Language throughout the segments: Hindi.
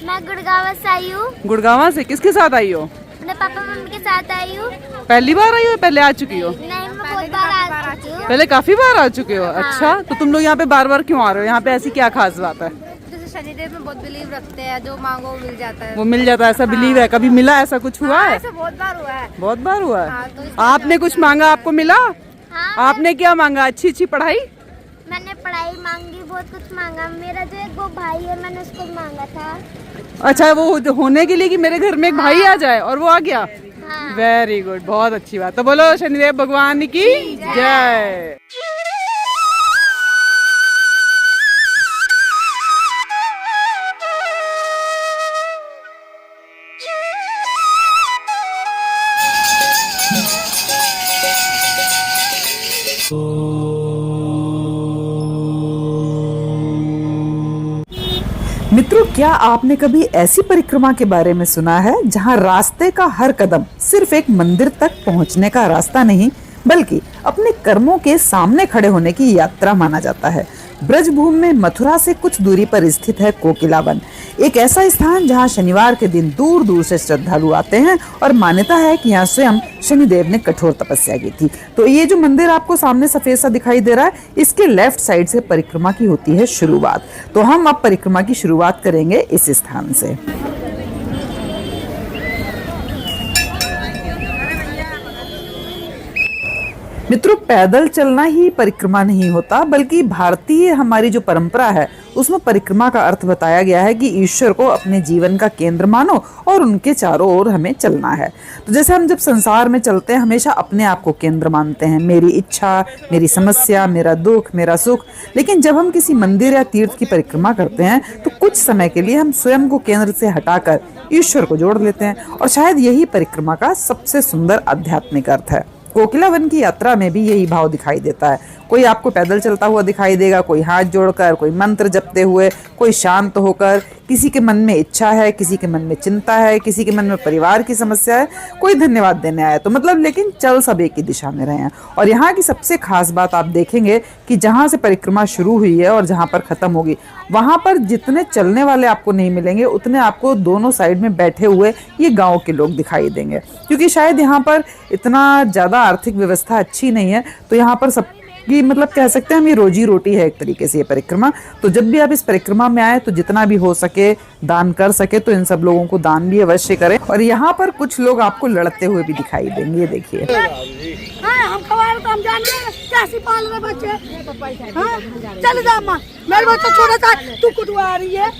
मैं गुड़गांव से आई हूँ। गुड़गांव से किसके साथ आई हो? अपने पापा मम्मी के साथ आई हूँ। पहली बार आई हो, पहले आ चुकी हो? नहीं, मैं बहुत बार आ चुकी हूँ। पहले काफी बार आ चुके हो। अच्छा, तो तुम लोग यहाँ पे बार बार क्यों आ रहे हो? यहाँ पे ऐसी क्या खास बात है? जैसे शनिदेव में बहुत बिलीव रखते हैं, जो मांगो वो मिल जाता है। वो मिल जाता है, ऐसा बिलीव है? कभी मिला, ऐसा कुछ हुआ है? ऐसा बहुत बार हुआ है। बहुत बार हुआ है। हाँ, तो आपने कुछ मांगा, आपको मिला? हाँ, आपने क्या मांगा? अच्छी पढ़ाई? मैंने पढ़ाई मांगी, बहुत कुछ मांगा। मेरा जो एक वो भाई है, मैंने उसको मांगा था। अच्छा, वो होने के लिए कि मेरे घर में एक भाई आ जाए, और वो आ गया। हाँ। वेरी गुड, बहुत अच्छी बात। तो बोलो शनिदेव भगवान की जय। मित्रों, क्या आपने कभी ऐसी परिक्रमा के बारे में सुना है जहां रास्ते का हर कदम सिर्फ एक मंदिर तक पहुंचने का रास्ता नहीं, बल्कि अपने कर्मों के सामने खड़े होने की यात्रा माना जाता है? ब्रजभूमि में मथुरा से कुछ दूरी पर स्थित है कोकिला वन, एक ऐसा स्थान जहां शनिवार के दिन दूर दूर से श्रद्धालु आते हैं और मान्यता है कि यहाँ स्वयं शनिदेव ने कठोर तपस्या की थी। तो ये जो मंदिर आपको सामने सफेद सा दिखाई दे रहा है, इसके लेफ्ट साइड से परिक्रमा की होती है शुरुआत। तो हम अब परिक्रमा की शुरुआत करेंगे इस स्थान से। मित्रों, पैदल चलना ही परिक्रमा नहीं होता, बल्कि भारतीय हमारी जो परंपरा है उसमें परिक्रमा का अर्थ बताया गया है कि ईश्वर को अपने जीवन का केंद्र मानो और उनके चारों ओर हमें चलना है। तो जैसे हम जब संसार में चलते हैं, हमेशा अपने आप को केंद्र मानते हैं, मेरी इच्छा, मेरी समस्या, मेरा दुख, मेरा सुख। लेकिन जब हम किसी मंदिर या तीर्थ की परिक्रमा करते हैं तो कुछ समय के लिए हम स्वयं को केंद्र से हटाकर ईश्वर को जोड़ लेते हैं, और शायद यही परिक्रमा का सबसे सुंदर आध्यात्मिक अर्थ है। कोकिला वन की यात्रा में भी यही भाव दिखाई देता है। कोई आपको पैदल चलता हुआ दिखाई देगा, कोई हाथ जोड़कर, कोई मंत्र जपते हुए, कोई शांत होकर। किसी के मन में इच्छा है, किसी के मन में चिंता है, किसी के मन में परिवार की समस्या है, कोई धन्यवाद देने आया। तो मतलब लेकिन चल सब एक ही दिशा में रहे हैं। और यहाँ की सबसे खास बात आप देखेंगे कि जहाँ से परिक्रमा शुरू हुई है और जहाँ पर खत्म होगी, वहाँ पर जितने चलने वाले आपको नहीं मिलेंगे, उतने आपको दोनों साइड में बैठे हुए ये गाँव के लोग दिखाई देंगे। क्योंकि शायद यहाँ पर इतना ज़्यादा आर्थिक व्यवस्था अच्छी नहीं है, तो यहाँ पर सब कि मतलब कह सकते हैं हम ये रोजी रोटी है एक तरीके से ये परिक्रमा। तो जब भी आप इस परिक्रमा में आए तो जितना भी हो सके दान कर सके तो इन सब लोगों को दान भी अवश्य करें। और यहाँ पर कुछ लोग आपको लड़ते हुए भी दिखाई देंगे, ये देखिए। चल जा मां, मेरे बच्चा छोटा था, तू कुटवा रही है।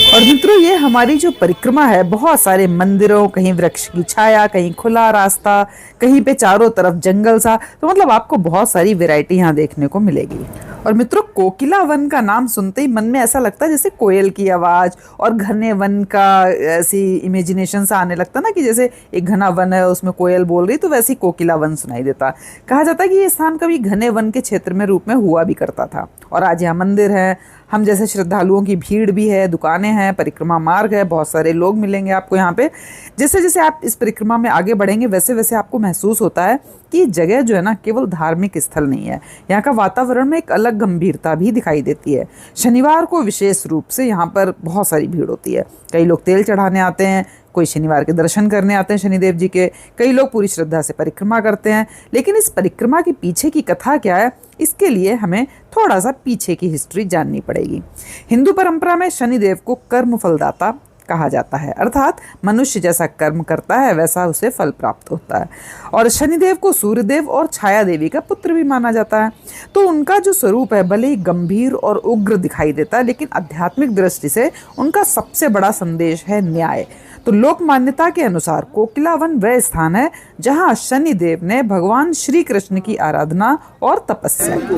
और मित्रों, ये हमारी जो परिक्रमा है, बहुत सारे मंदिरों, कहीं वृक्ष की छाया, कहीं खुला रास्ता, कहीं पे चारों तरफ जंगल सा, तो मतलब आपको बहुत सारी वैरायटी यहाँ देखने को मिलेगी। और मित्रों, कोकिला वन का नाम सुनते ही मन में ऐसा लगता है जैसे कोयल की आवाज, और घने वन का ऐसी इमेजिनेशन सा आने लगता ना कि जैसे एक घना वन है, उसमें कोयल बोल रही, तो वैसे ही कोकिला वन सुनाई देता। कहा जाता है कि ये स्थान कभी घने वन के क्षेत्र में रूप में हुआ भी करता था। और आज यहाँ मंदिर है, हम जैसे श्रद्धालुओं की भीड़ भी है, दुकानें हैं, परिक्रमा मार्ग है, बहुत सारे लोग मिलेंगे आपको यहाँ पे। जैसे जैसे आप इस परिक्रमा में आगे बढ़ेंगे, वैसे वैसे आपको महसूस होता है कि जगह जो है ना केवल धार्मिक स्थल नहीं है, यहाँ का वातावरण में एक अलग गंभीरता भी दिखाई देती है। शनिवार को विशेष रूप से यहाँ पर बहुत सारी भीड़ होती है। कई लोग तेल चढ़ाने आते हैं, कोई शनिवार के दर्शन करने आते हैं शनिदेव जी के, कई लोग पूरी श्रद्धा से परिक्रमा करते हैं। लेकिन इस परिक्रमा के पीछे की कथा क्या है, इसके लिए हमें थोड़ा सा पीछे की हिस्ट्री जाननी पड़ेगी। हिंदू परंपरा में शनिदेव को कर्म फलदाता कहा जाता है, अर्थात मनुष्य जैसा कर्म करता है वैसा उसे फल प्राप्त होता है। और शनिदेव को सूर्यदेव और छाया देवी का पुत्र भी माना जाता है। तो उनका जो स्वरूप है भले ही गंभीर और उग्र दिखाई देता है, लेकिन आध्यात्मिक दृष्टि से उनका सबसे बड़ा संदेश है न्याय। तो लोक मान्यता के अनुसार कोकिला वन वह स्थान है जहां शनिदेव ने भगवान श्री कृष्ण की आराधना और तपस्या की।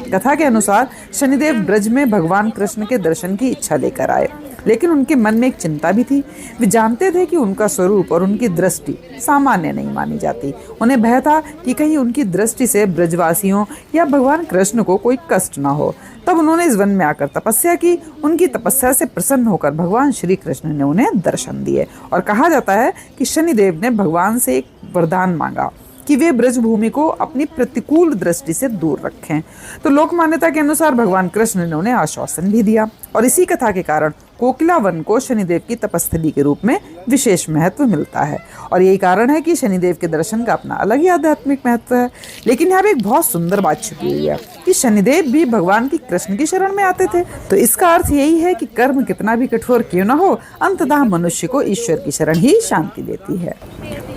कथा के अनुसार शनिदेव ब्रज में भगवान कृष्ण के दर्शन की इच्छा लेकर आए, लेकिन उनके मन में एक चिंता भी थी। वे जानते थे कि उनका स्वरूप और उनकी दृष्टि सामान्य नहीं मानी जाती। उन्हें भय था कि कहीं उनकी दृष्टि से ब्रजवासियों या भगवान कृष्ण को कोई कष्ट ना हो। तब उन्होंने इस वन में आकर तपस्या की। उनकी तपस्या से प्रसन्न होकर भगवान श्री कृष्ण ने उन्हें दर्शन दिए और कहा जाता है कि शनिदेव ने भगवान से एक वरदान मांगा कि वे ब्रजभूमि को अपनी प्रतिकूल दृष्टि से दूर रखें। तो लोक मान्यता के अनुसार भगवान कृष्ण ने उन्हें आश्वासन भी दिया और इसी कथा के कारण कोकिला वन को शनिदेव की तपस्थली के रूप में विशेष महत्व मिलता है और यही कारण है कि शनिदेव के दर्शन का अपना अलग ही आध्यात्मिक महत्व है। लेकिन यहाँ पे एक बहुत सुंदर बात छुपी हुई है कि शनिदेव भी भगवान की कृष्ण की शरण में आते थे। तो इसका अर्थ यही है कि कर्म कितना भी कठोर क्यों ना हो, अंततः मनुष्य को ईश्वर की शरण ही शांति देती है।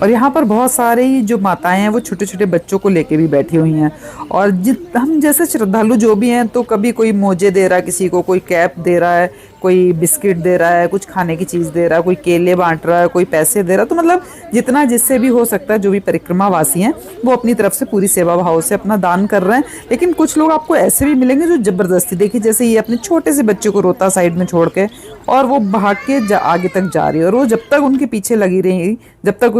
और यहाँ पर बहुत सारी जो माताएं हैं वो छोटे छोटे बच्चों को लेके भी बैठी हुई हैं और हम जैसे श्रद्धालु जो भी हैं, तो कभी कोई मोजे दे रहा है, किसी को कोई कैप दे रहा है, कोई बिस्किट दे रहा है, कुछ खाने की चीज़ दे रहा है, कोई केले बांट रहा है, कोई पैसे दे रहा है। तो मतलब जितना जिससे भी हो सकता है, जो भी परिक्रमा वासी हैं वो अपनी तरफ से पूरी सेवा भाव से अपना दान कर रहे हैं। लेकिन कुछ लोग आपको ऐसे भी मिलेंगे जो जबरदस्ती, देखिए जैसे ये अपने छोटे से बच्चे को रोता साइड में छोड़ के और वो भाग के आगे तक जा रही है और वो जब तक उनके पीछे लगी रही, जब तक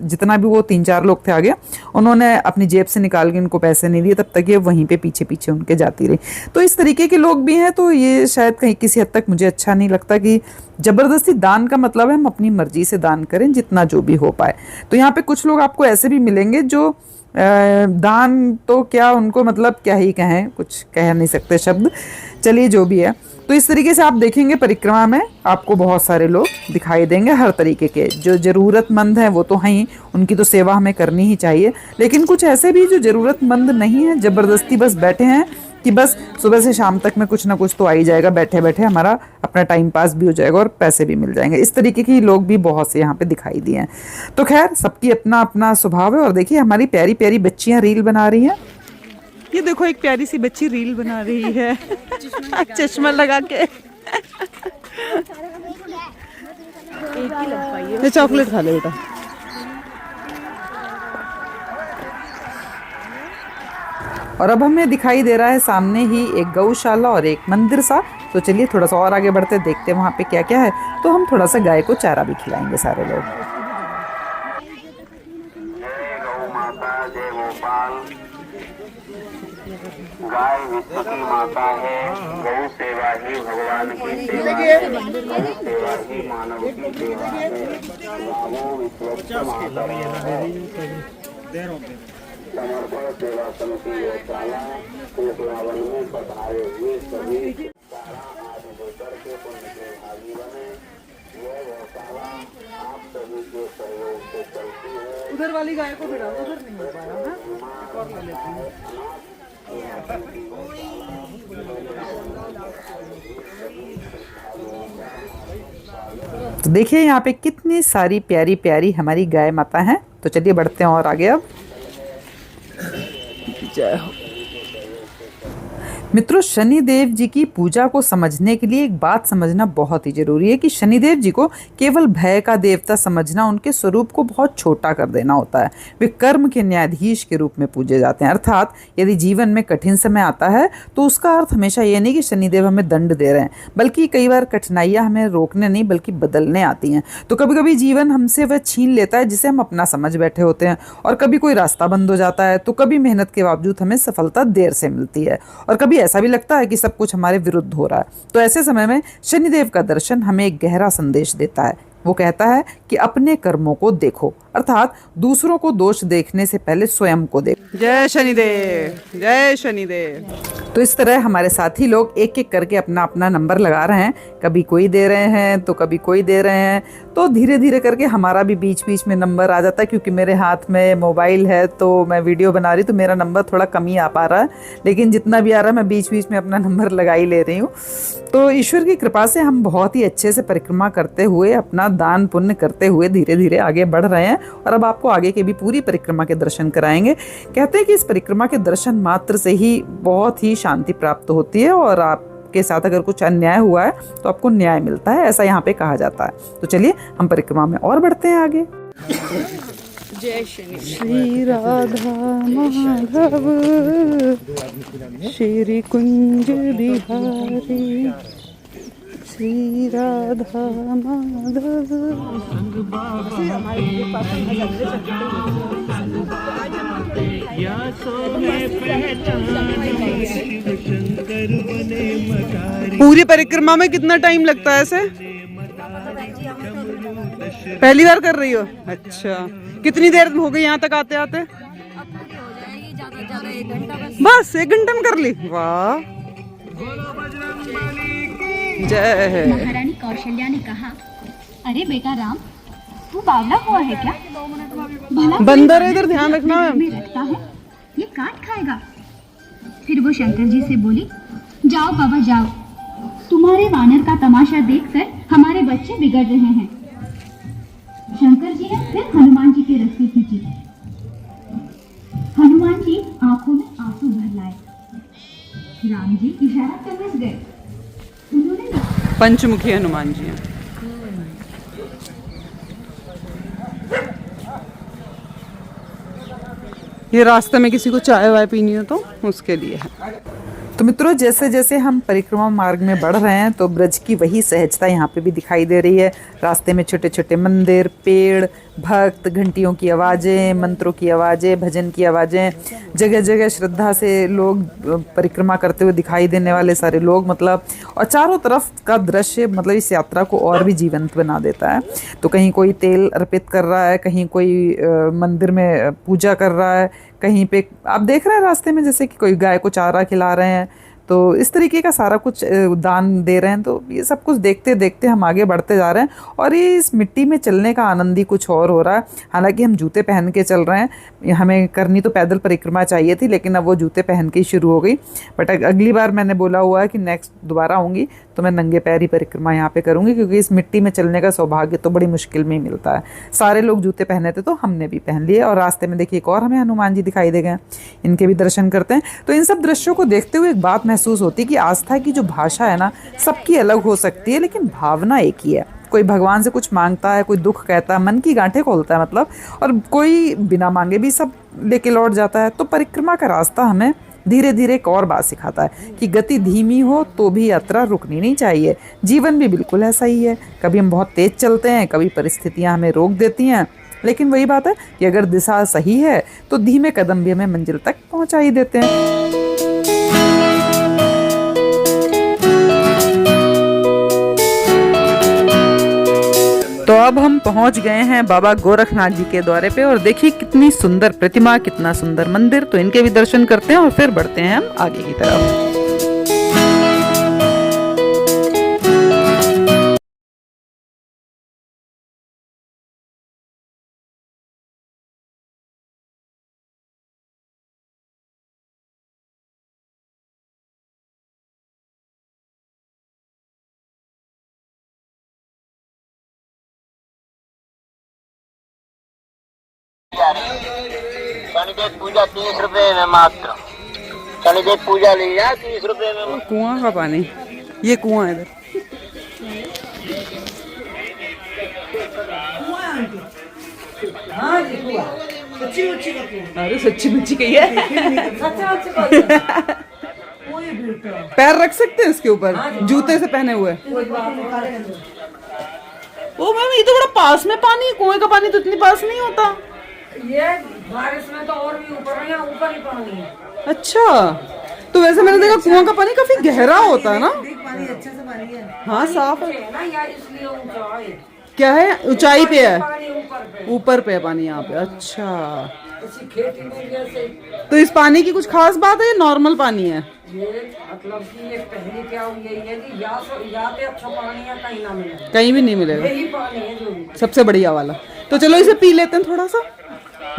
जितना भी वो 3-4 लोग थे आगे, उन्होंने अपनी जेब से निकाल के उनको पैसे नहीं दिए, तब तक ये वहीं पे पीछे पीछे उनके जाती रही। तो इस तरीके के लोग भी हैं। तो ये शायद कहीं किसी हद तक मुझे अच्छा नहीं लगता कि जबरदस्ती दान का मतलब है हम अपनी मर्जी से दान करें जितना जो भी हो पाए। तो यहाँ पे कुछ लोग आपको ऐसे भी मिलेंगे जो दान तो क्या, उनको मतलब क्या ही कहें, कुछ कह नहीं सकते शब्द, चलिए जो भी है। तो इस तरीके से आप देखेंगे परिक्रमा में आपको बहुत सारे लोग दिखाई देंगे, हर तरीके के। जो ज़रूरतमंद हैं वो तो हैं ही, उनकी तो सेवा हमें करनी ही चाहिए। लेकिन कुछ ऐसे भी जो ज़रूरतमंद नहीं है, ज़बरदस्ती बस बैठे हैं कि बस सुबह से शाम तक में कुछ ना कुछ तो आ ही जाएगा, बैठे बैठे हमारा अपना टाइम पास भी हो जाएगा और पैसे भी मिल जाएंगे। इस तरीके के लोग भी बहुत से यहाँ पे दिखाई दिए हैं। तो खैर सबकी अपना अपना स्वभाव है। और देखिए हमारी प्यारी प्यारी बच्चियाँ रील बना रही हैं। ये देखो एक प्यारी सी बच्ची रील बना रही है चश्मा लगा के। ये चॉकलेट खा ले बेटा। और अब हमें दिखाई दे रहा है सामने ही एक गौशाला और एक मंदिर सा। तो चलिए थोड़ा सा और आगे बढ़ते, देखते हैं वहाँ पे क्या क्या है। तो हम थोड़ा सा गाय को चारा भी खिलाएंगे सारे लोग। गाय विश्व की माता है, गौ सेवा ही भगवान की सेवा है, गौ सेवा ही मानव की सेवा है। गावो विश्व माता है, समर्पण सेवा समिति गौशाला कोकलावन में पधारे हुए सभी सारा आदि होकर के पुण्य के भागी बने। यह गौशाला आप सभी के सहयोग से चलती है। उधर वाली गाय को बिड़ा, उधर नहीं हो पाया ना, और ले लेते हैं। तो देखिए यहाँ पे कितनी सारी प्यारी प्यारी हमारी गाय माता हैं। तो चलिए बढ़ते हैं और आगे। अब जय हो। मित्रों, शनिदेव जी की पूजा को समझने के लिए एक बात समझना बहुत ही जरूरी है कि शनिदेव जी को केवल भय का देवता समझना उनके स्वरूप को बहुत छोटा कर देना होता है। वे कर्म के न्यायाधीश के रूप में पूजे जाते हैं। अर्थात यदि जीवन में कठिन समय आता है तो उसका अर्थ हमेशा ये नहीं कि शनिदेव हमें दंड दे रहे हैं, बल्कि कई बार कठिनाइयाँ हमें रोकने नहीं बल्कि बदलने आती हैं। तो कभी कभी जीवन हमसे वह छीन लेता है जिसे हम अपना समझ बैठे होते हैं, और कभी कोई रास्ता बंद हो जाता है, तो कभी मेहनत के बावजूद हमें सफलता देर से मिलती है, और कभी ऐसा भी लगता है कि सब कुछ हमारे विरुद्ध हो रहा है। तो ऐसे समय में शनिदेव का दर्शन हमें एक गहरा संदेश देता है। वो कहता है कि अपने कर्मों को देखो, अर्थात दूसरों को दोष देखने से पहले स्वयं को देखो। जय शनिदेव, जय शनिदेव। तो इस तरह हमारे साथी लोग एक एक करके अपना अपना नंबर लगा रहे हैं। कभी कोई दे रहे हैं तो कभी कोई दे रहे हैं। तो धीरे धीरे करके हमारा भी बीच बीच में नंबर आ जाता है। क्योंकि मेरे हाथ में मोबाइल है तो मैं वीडियो बना रही, तो मेरा नंबर थोड़ा कम ही आ पा रहा है, लेकिन जितना भी आ रहा है मैं बीच बीच में अपना नंबर लगा ही ले रही हूँ। तो ईश्वर की कृपा से हम बहुत ही अच्छे से परिक्रमा करते हुए, अपना दान पुण्य करते हुए धीरे धीरे आगे बढ़ रहे हैं। और अब आपको आगे के भी पूरी परिक्रमा के दर्शन कराएंगे। कहते हैं कि इस परिक्रमा के दर्शन मात्र से ही बहुत ही शांति प्राप्त होती है, और आपके साथ अगर कुछ अन्याय हुआ है तो आपको न्याय मिलता है, ऐसा यहाँ पे कहा जाता है। तो चलिए हम परिक्रमा में और बढ़ते हैं आगे। जय शनि। श्री राधा माधव श्री कुंज बिहारी, श्री राधा माधव। या सो है पहचान शिव शंकर पूरी परिक्रमा में कितना टाइम लगता है ऐसे? पहली बार कर रही हो? अच्छा, कितनी देर हो गई यहाँ तक आते आते? बस 1 घंटे में कर ली? वाह, जय है। महारानी कौशल्या ने कहा, अरे बेटा राम, तू बावला हुआ है क्या? भला बंदर है इधर, ध्यान रखना है। में रखता है, ये काट खाएगा। फिर वो शंकर जी से बोली, जाओ बाबा जाओ, तुम्हारे वानर का तमाशा देखकर हमारे बच्चे बिगड़ रहे हैं। शंकर जी ने फिर हनुमान जी की रस्सी खींची। हनुमान जी आंखों में आंसू भर लाए। राम जी इशारा समझ गए। उन्होंने पंचमुखी हनुमान जी हैं। ये रास्ते में किसी को चाय वाय पीनी हो तो उसके लिए है। तो मित्रों, जैसे जैसे हम परिक्रमा मार्ग में बढ़ रहे हैं तो ब्रज की वही सहजता यहाँ पे भी दिखाई दे रही है। रास्ते में छोटे छोटे मंदिर, पेड़, भक्त, घंटियों की आवाज़ें, मंत्रों की आवाज़ें, भजन की आवाज़ें, जगह जगह श्रद्धा से लोग परिक्रमा करते हुए दिखाई देने वाले सारे लोग, मतलब, और चारों तरफ का दृश्य मतलब इस यात्रा को और भी जीवंत बना देता है। तो कहीं कोई तेल अर्पित कर रहा है, कहीं कोई मंदिर में पूजा कर रहा है, कहीं पे आप देख रहे हैं रास्ते में जैसे कि कोई गाय को चारा खिला रहे हैं, तो इस तरीके का सारा कुछ दान दे रहे हैं। तो ये सब कुछ देखते देखते हम आगे बढ़ते जा रहे हैं और ये इस मिट्टी में चलने का आनंद ही कुछ और हो रहा है। हालांकि हम जूते पहन के चल रहे हैं, हमें करनी तो पैदल परिक्रमा चाहिए थी, लेकिन अब वो जूते पहन के ही शुरू हो गई। बट अगली बार मैंने बोला हुआ है कि नेक्स्ट दोबारा आऊँगी तो मैं नंगे पैर ही परिक्रमा यहाँ पे करूँगी, क्योंकि इस मिट्टी में चलने का सौभाग्य तो बड़ी मुश्किल में ही मिलता है। सारे लोग जूते पहने थे तो हमने भी पहन लिए, और रास्ते में देखिए एक और हमें हनुमान जी दिखाई दे गए, इनके भी दर्शन करते हैं। तो इन सब दृश्यों को देखते हुए एक बात महसूस होती है कि आस्था की जो भाषा है ना, सबकी अलग हो सकती है, लेकिन भावना एक ही है। कोई भगवान से कुछ मांगता है, कोई दुख कहता है, मन की गांठें खोलता है मतलब, और कोई बिना मांगे भी सब लेके लौट जाता है। तो परिक्रमा का रास्ता हमें धीरे धीरे एक और बात सिखाता है कि गति धीमी हो तो भी यात्रा रुकनी नहीं चाहिए। जीवन भी बिल्कुल ऐसा ही है, कभी हम बहुत तेज चलते हैं, कभी परिस्थितियां हमें रोक देती हैं, लेकिन वही बात है कि अगर दिशा सही है तो धीमे कदम भी हमें मंजिल तक पहुंचा ही देते हैं। तो अब हम पहुंच गए हैं बाबा गोरखनाथ जी के द्वारे पे, और देखिए कितनी सुंदर प्रतिमा, कितना सुंदर मंदिर। तो इनके भी दर्शन करते हैं और फिर बढ़ते हैं हम आगे की तरफ। शनिदेव पूजा 30 रुपए में मात्र। शनिदेव पूजा ली जाए 30 रुपए में। कुआं का पानी, ये कुआं है इधर। अरे सच्ची मुच्ची कही है। पैर रख सकते हैं इसके ऊपर, जूते से पहने हुए। ओ मैम, ये तो बड़ा पास में पानी है, कुएं का पानी तो इतनी पास नहीं होता। ये बारिश में तो और भी ऊपर है, ऊपर ही पानी है। अच्छा, तो वैसे मैंने देखा कुआं का पानी काफी गहरा होता है ना। पानी अच्छे से पानी है, हाँ साफ है ना यार, इसलिए ऊंचा है। क्या है, ऊंचाई पे है, पानी ऊपर ऊपर पे है पानी यहाँ पे। अच्छा, इसी खेती में जैसे तो इस पानी की कुछ खास बात है या नॉर्मल पानी है? ये मतलब कि ये पहले क्या यही है कि या पे अच्छा पानी है, कहीं ना मिले, कहीं भी नहीं मिलेगा, यही पानी है जो सबसे बढ़िया वाला। तो चलो इसे पी लेते हैं थोड़ा सा।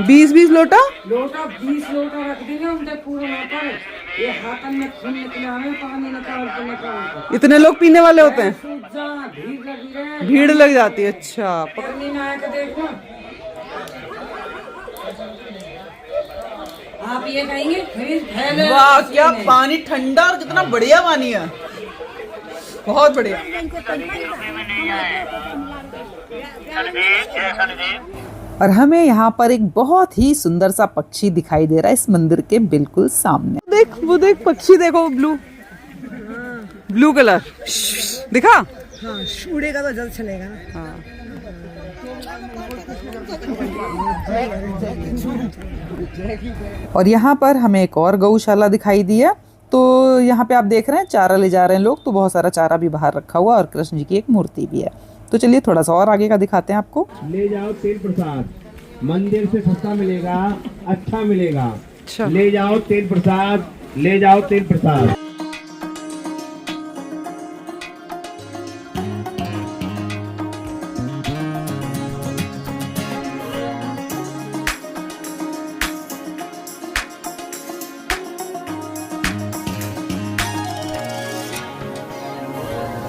20-20 लोटा 20 लोटा रख देंगे उनके पूरे पर। ये हाथन में खून निकला है, पानी निकाल के इतने लोग पीने वाले होते हैं, भीड़ लगी रहे, भीड़ लग जाती है। अच्छा, पकड़नी ना आए के देखो आप, ये कहेंगे वाह क्या पानी ठंडा और कितना बढ़िया पानी है, बहुत बढ़िया। और हमें यहाँ पर एक बहुत ही सुंदर सा पक्षी दिखाई दे रहा है इस मंदिर के बिल्कुल सामने। देख वो देख पक्षी, देखो ब्लू कलर दिखा। हाँ, उड़ेगा तो जल्द चलेगा ना। हाँ। और यहाँ पर हमें एक और गौशाला दिखाई दी है, तो यहाँ पे आप देख रहे हैं चारा ले जा रहे हैं लोग, तो बहुत सारा चारा भी बाहर रखा हुआ और कृष्ण जी की एक मूर्ति भी है। तो चलिए थोड़ा सा और आगे का दिखाते हैं आपको। ले जाओ तेल प्रसाद, मंदिर से सस्ता मिलेगा, अच्छा मिलेगा। अच्छा। ले जाओ तेल प्रसाद, ले जाओ तेल प्रसाद।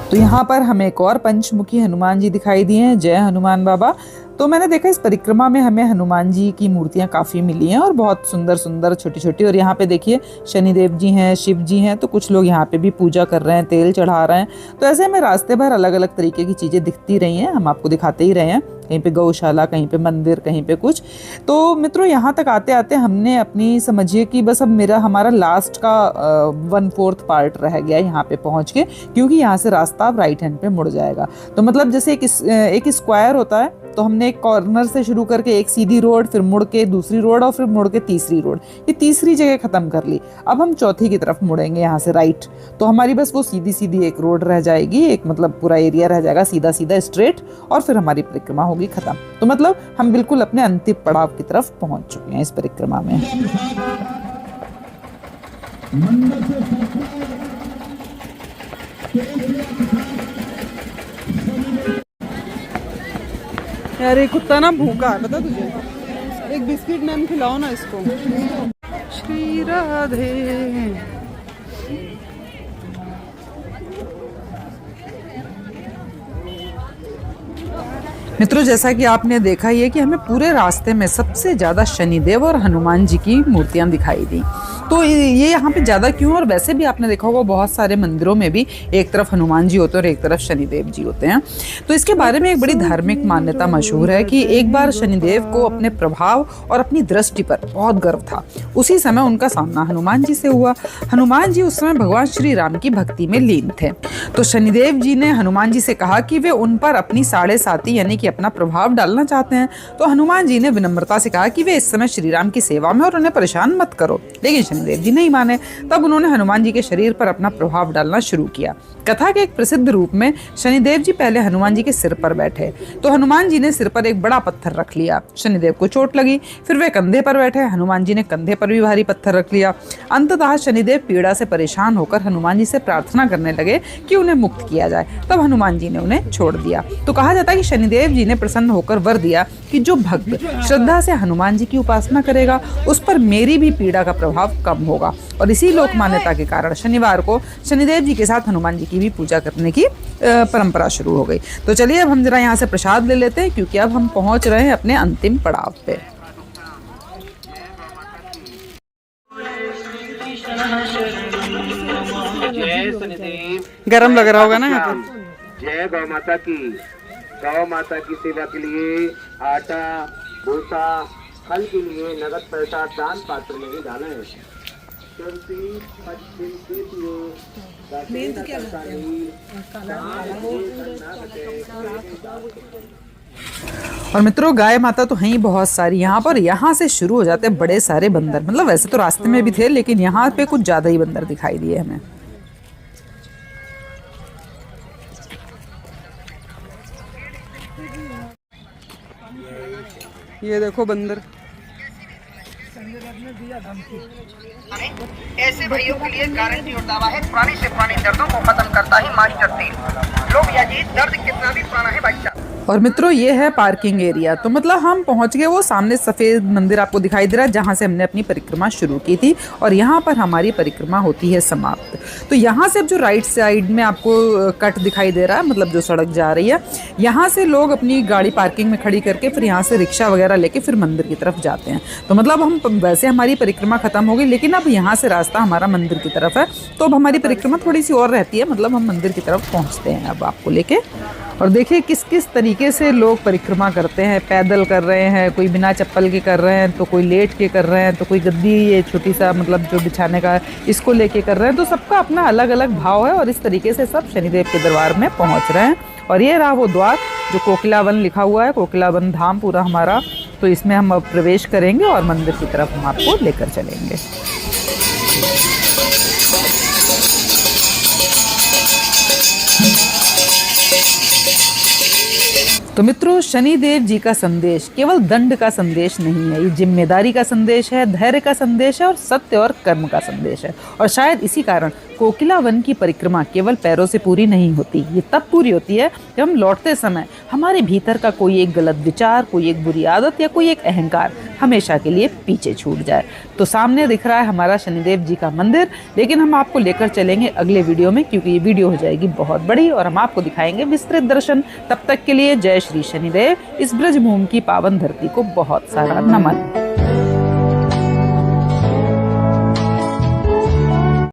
तो यहाँ पर हमें एक और पंचमुखी हनुमान जी दिखाई दिए हैं। जय हनुमान बाबा। तो मैंने देखा इस परिक्रमा में हमें हनुमान जी की मूर्तियां काफ़ी मिली हैं और बहुत सुंदर सुंदर छोटी छोटी। और यहाँ पे देखिए शनिदेव जी हैं, शिव जी हैं, तो कुछ लोग यहाँ पे भी पूजा कर रहे हैं, तेल चढ़ा रहे हैं। तो ऐसे हमें रास्ते भर अलग अलग तरीके की चीज़ें दिखती रही हैं, हम आपको दिखाते ही रहे हैं। कहीं पे गौशाला, कहीं पे मंदिर, कहीं पे कुछ। तो मित्रों यहाँ तक आते आते हमने अपनी समझिए कि बस अब हमारा लास्ट का 1/4 पार्ट रह गया यहाँ पे पहुँच के, क्योंकि यहाँ से रास्ता अब राइट हैंड पे मुड़ जाएगा। तो मतलब जैसे एक स्क्वायर होता है, तो हमने एक कॉर्नर से शुरू करके एक सीधी रोड, फिर मुड़ के दूसरी रोड और फिर मुड़ के तीसरी रोड, ये तीसरी जगह खत्म कर ली। अब हम चौथी की तरफ मुड़ेंगे यहाँ से राइट, तो हमारी बस वो सीधी सीधी एक रोड रह जाएगी, एक मतलब पूरा एरिया रह जाएगा सीधा सीधा स्ट्रेट, और फिर हमारी परिक्रमा होगी खत्म। तो मतलब हम बिल्कुल अपने अंतिम पड़ाव की तरफ पहुंच चुके हैं इस परिक्रमा में। यार ये कुत्ता ना भूखा है, पता तुझे? एक बिस्किट नान खिलाओ ना इसको। श्री राधे। मित्रों जैसा कि आपने देखा ही है कि हमें पूरे रास्ते में सबसे ज़्यादा शनिदेव और हनुमान जी की मूर्तियां दिखाई दी। तो ये यहाँ पे ज़्यादा क्यों? और वैसे भी आपने देखा होगा बहुत सारे मंदिरों में भी एक तरफ हनुमान जी होते हैं और एक तरफ शनिदेव जी होते हैं। तो इसके बारे में एक बड़ी धार्मिक मान्यता मशहूर है कि एक बार शनिदेव को अपने प्रभाव और अपनी दृष्टि पर बहुत गर्व था। उसी समय उनका सामना हनुमान जी से हुआ। हनुमान जी उस समय भगवान श्री राम की भक्ति में लीन थे। तो शनिदेव जी ने हनुमान जी से कहा कि वे उन पर अपनी 7.5 यानी कि अपना प्रभाव डालना चाहते हैं। तो हनुमान जी ने विनम्रता से कहा कि वे इस समय श्री राम की सेवा में और उन्हें परेशान मत करो। लेकिन शनिदेव जी नहीं माने। तब उन्होंने हनुमान जी के शरीर पर अपना प्रभाव डालना शुरू किया। कथा के एक प्रसिद्ध रूप में शनिदेव जी पहले हनुमान जी के सिर पर बैठे, तो हनुमान जी ने सिर पर एक बड़ा पत्थर रख लिया। शनिदेव को चोट लगी। फिर वे कंधे पर बैठे, हनुमान जी ने कंधे पर भी भारी पत्थर रख लिया। अंततः शनिदेव पीड़ा से परेशान होकर हनुमान जी से प्रार्थना करने लगे कि उन्हें मुक्त किया जाए। तब हनुमान जी ने उन्हें छोड़ दिया। तो कहा जाता है कि शनिदेव जी ने प्रसन्न होकर वर दिया कि जो भक्त श्रद्धा से हनुमान जी की उपासना करेगा उस पर मेरी भी पीड़ा का प्रभाव कम होगा। और इसी लोक मान्यता के कारण शनिवार को शनिदेव जी के साथ हनुमान जी की भी पूजा करने की परंपरा शुरू हो गई। तो चलिए अब हम जरा यहाँ से प्रसाद ले लेते हैं, क्योंकि अब हम पहुंच रहे हैं अपने अंतिम पड़ाव पे। गरम लग रहा होगा ना यहाँ पर। जय गौ माता की। गौ माता की सेवा के लिए आटा, भूसा, फल के लिए नगद पैसा दान पात्र में ही डालें। और मित्रों गाय माता तो हैं ही बहुत सारी यहाँ पर। यहाँ से शुरू हो जाते हैं बड़े सारे बंदर। मतलब वैसे तो रास्ते में भी थे, लेकिन यहाँ पे कुछ ज्यादा ही बंदर दिखाई दिए हमें। ये देखो बंदर। ऐसे भाइयों के लिए गारंटी और दावा है, पुरानी से पुरानी दर्दों को खत्म करता है मास्टर तेल। लो भैया जी, दर्द कितना भी पुराना है भाई साहब। और मित्रों ये है पार्किंग एरिया। तो मतलब हम पहुंच गए, वो सामने सफ़ेद मंदिर आपको दिखाई दे रहा है जहां से हमने अपनी परिक्रमा शुरू की थी, और यहाँ पर हमारी परिक्रमा होती है समाप्त। तो यहाँ से अब जो राइट साइड में आपको कट दिखाई दे रहा है, मतलब जो सड़क जा रही है, यहाँ से लोग अपनी गाड़ी पार्किंग में खड़ी करके फिर यहाँ से रिक्शा वगैरह लेके फिर मंदिर की तरफ जाते हैं। तो मतलब हम वैसे हमारी परिक्रमा खत्म हो गई, लेकिन अब यहाँ से रास्ता हमारा मंदिर की तरफ है। तो अब हमारी परिक्रमा थोड़ी सी और रहती है, मतलब हम मंदिर की तरफ पहुँचते हैं अब आपको लेके। और देखिए किस किस तरीके से लोग परिक्रमा करते हैं। पैदल कर रहे हैं, कोई बिना चप्पल के कर रहे हैं, तो कोई लेट के कर रहे हैं, तो कोई गद्दी ये छोटी सा मतलब जो बिछाने का इसको लेके कर रहे हैं। तो सबका अपना अलग अलग भाव है, और इस तरीके से सब शनिदेव के दरबार में पहुंच रहे हैं। और ये रहा वो द्वार जो कोकिलावन लिखा हुआ है, कोकिलावन धाम पूरा हमारा। तो इसमें हम अब प्रवेश करेंगे और मंदिर की तरफ हम आपको लेकर चलेंगे। तो मित्रों, शनिदेव जी का संदेश केवल दंड का संदेश नहीं है, ये जिम्मेदारी का संदेश है, धैर्य का संदेश है और सत्य और कर्म का संदेश है। और शायद इसी कारण कोकिला वन की परिक्रमा केवल पैरों से पूरी नहीं होती, ये तब पूरी होती है जब हम लौटते समय हमारे भीतर का कोई एक गलत विचार, कोई एक बुरी आदत या कोई एक अहंकार हमेशा के लिए पीछे छूट जाए। तो सामने दिख रहा है हमारा शनिदेव जी का मंदिर, लेकिन हम आपको लेकर चलेंगे अगले वीडियो में, क्योंकि ये वीडियो हो जाएगी बहुत बड़ी और हम आपको दिखाएंगे विस्तृत दर्शन। तब तक के लिए जय श्री शनिदेव। इस ब्रजभूमि की पावन धरती को बहुत सारा नमन।